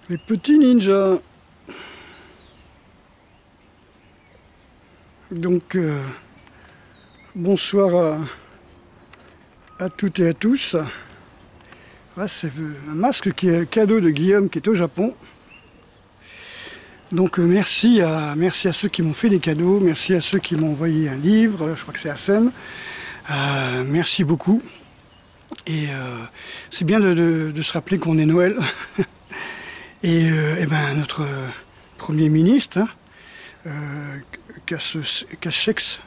Les petits ninjas. Donc, bonsoir à toutes et à tous. Là, c'est un masque qui est un cadeau de Guillaume qui est au Japon. Donc merci à ceux qui m'ont fait des cadeaux, merci à ceux qui m'ont envoyé un livre, je crois que c'est Asen. Merci beaucoup. Et c'est bien de se rappeler qu'on est Noël. Et ben notre Premier ministre, Kassex,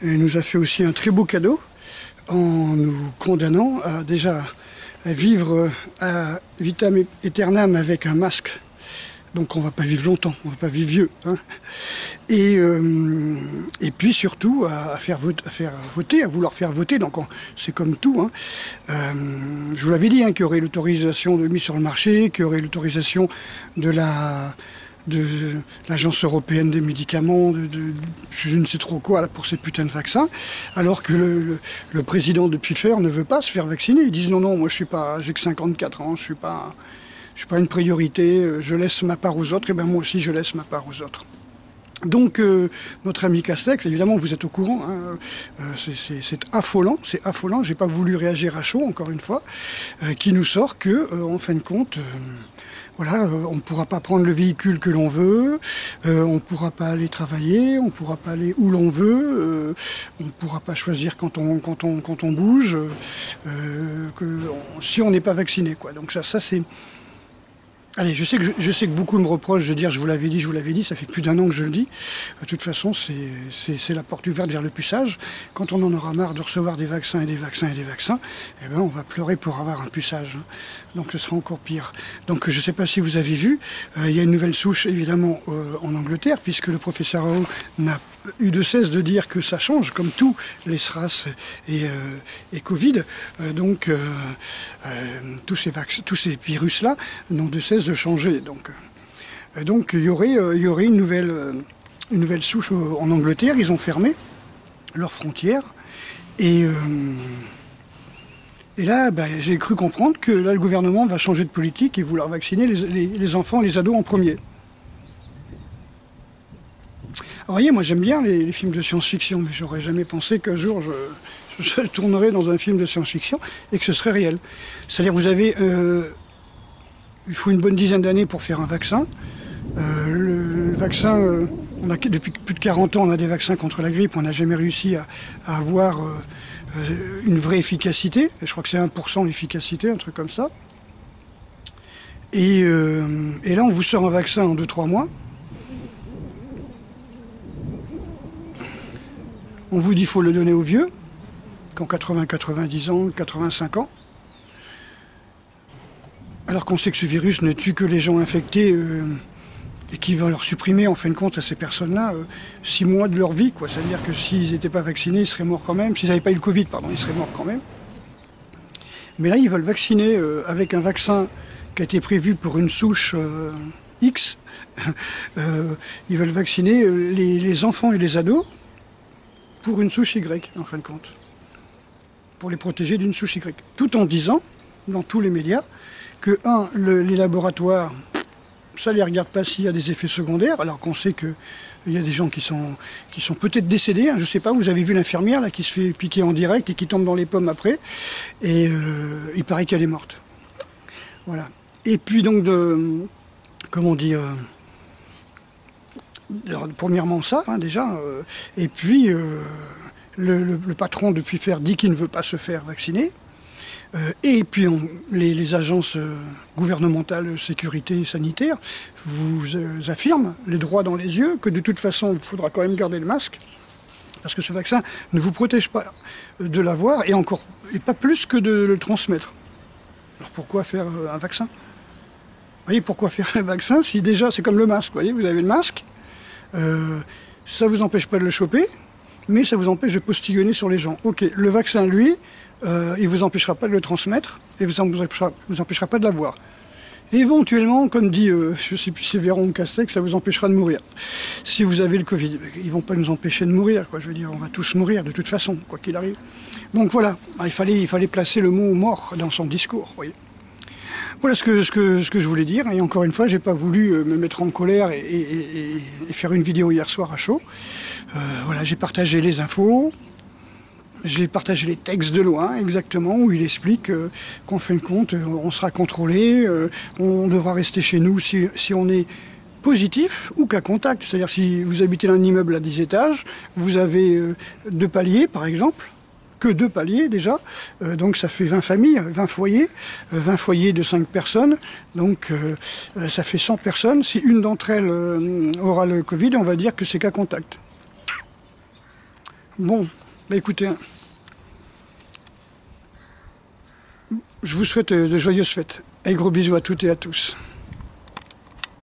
nous a fait aussi un très beau cadeau en nous condamnant à déjà à vivre à vitam aeternam avec un masque. Donc on ne va pas vivre longtemps, on ne va pas vivre vieux. Hein. Et puis surtout à faire voter, à vouloir faire voter. Donc c'est comme tout. Hein. Je vous l'avais dit, hein, qu'il y aurait l'autorisation de mise sur le marché, qu'il y aurait l'autorisation de l'Agence européenne des médicaments, je ne sais trop quoi là, pour ces putains de vaccins, alors que le président de Pfizer ne veut pas se faire vacciner. Ils disent non, moi j'ai que 54 ans, je suis pas une priorité, je laisse ma part aux autres, et bien moi aussi je laisse ma part aux autres. Donc notre ami Castex, évidemment vous êtes au courant, hein, c'est affolant, j'ai pas voulu réagir à chaud encore une fois, qui nous sort que, en fin de compte, voilà, on ne pourra pas prendre le véhicule que l'on veut, on ne pourra pas aller travailler, on ne pourra pas aller où l'on veut, on ne pourra pas choisir quand on bouge, si on n'est pas vacciné, quoi. Donc ça c'est... Allez, je sais que beaucoup me reprochent de dire je vous l'avais dit, ça fait plus d'1 an que je le dis. De toute façon, c'est la porte ouverte vers le puçage. Quand on en aura marre de recevoir des vaccins, eh ben on va pleurer pour avoir un puçage. Hein. Donc ce sera encore pire. Donc je ne sais pas si vous avez vu, il y a une nouvelle souche évidemment en Angleterre, puisque le professeur Ao n'a eu de cesse de dire que ça change, comme tous les SRAS et Covid. Donc tous ces virus-là n'ont de cesse de changer. Donc il y aurait une nouvelle souche en Angleterre. Ils ont fermé leurs frontières. Et là, j'ai cru comprendre que là, le gouvernement va changer de politique et vouloir vacciner les enfants et les ados en premier. Alors, vous voyez, moi j'aime bien les films de science-fiction, mais j'aurais jamais pensé qu'un jour je tournerais dans un film de science-fiction et que ce serait réel. C'est-à-dire, vous avez... il faut une bonne dizaine d'années pour faire un vaccin. Le vaccin, depuis plus de 40 ans, on a des vaccins contre la grippe. On n'a jamais réussi à avoir une vraie efficacité. Je crois que c'est 1% l'efficacité, un truc comme ça. Et là, on vous sort un vaccin en 2-3 mois. On vous dit qu'il faut le donner aux vieux, qui ont 80, 90 ans, 85 ans. Alors qu'on sait que ce virus ne tue que les gens infectés et qui va leur supprimer en fin de compte à ces personnes-là 6 mois de leur vie, quoi. C'est-à-dire que s'ils n'étaient pas vaccinés, ils seraient morts quand même. S'ils n'avaient pas eu le Covid, pardon, ils seraient morts quand même. Mais là, ils veulent vacciner avec un vaccin qui a été prévu pour une souche X. Ils veulent vacciner les enfants et les ados pour une souche Y, en fin de compte. Pour les protéger d'une souche Y. Tout en disant, dans tous les médias, que, les laboratoires, ça ne les regarde pas s'il y a des effets secondaires, alors qu'on sait qu'il y a des gens qui sont peut-être décédés, hein, je ne sais pas, vous avez vu l'infirmière là qui se fait piquer en direct et qui tombe dans les pommes après, et il paraît qu'elle est morte. Voilà. Et puis donc, comment dire, alors, premièrement ça, hein, déjà, et puis le patron de Pfizer dit qu'il ne veut pas se faire vacciner. Et puis les agences gouvernementales de sécurité sanitaire vous affirment, les droits dans les yeux, que de toute façon il faudra quand même garder le masque, parce que ce vaccin ne vous protège pas de l'avoir, et pas plus que de le transmettre. Alors pourquoi faire un vaccin? Vous voyez, pourquoi faire un vaccin si déjà c'est comme le masque, vous voyez, vous avez le masque, ça ne vous empêche pas de le choper, mais ça vous empêche de postillonner sur les gens. Ok, le vaccin, lui, il ne vous empêchera pas de le transmettre et il ne vous empêchera pas de l'avoir. Éventuellement, comme dit, je ne sais plus si c'est Véron ou Castex, ça vous empêchera de mourir. Si vous avez le Covid, ils ne vont pas nous empêcher de mourir, quoi. Je veux dire, on va tous mourir de toute façon, quoi qu'il arrive. Donc voilà, il fallait placer le mot mort dans son discours, vous voyez. Voilà ce que je voulais dire. Et encore une fois, j'ai pas voulu me mettre en colère et faire une vidéo hier soir à chaud. Voilà, j'ai partagé les infos. J'ai partagé les textes de loi, exactement, où il explique qu'en fin de compte, on sera contrôlé, on devra rester chez nous si on est positif ou cas contact. C'est-à-dire si vous habitez dans un immeuble à 10 étages, vous avez 2 paliers par exemple, que 2 paliers déjà, donc ça fait 20 familles, 20 foyers de 5 personnes, donc ça fait 100 personnes. Si une d'entre elles aura le Covid, on va dire que c'est cas contact. Bon, bah écoutez, je vous souhaite de joyeuses fêtes. Et gros bisous à toutes et à tous.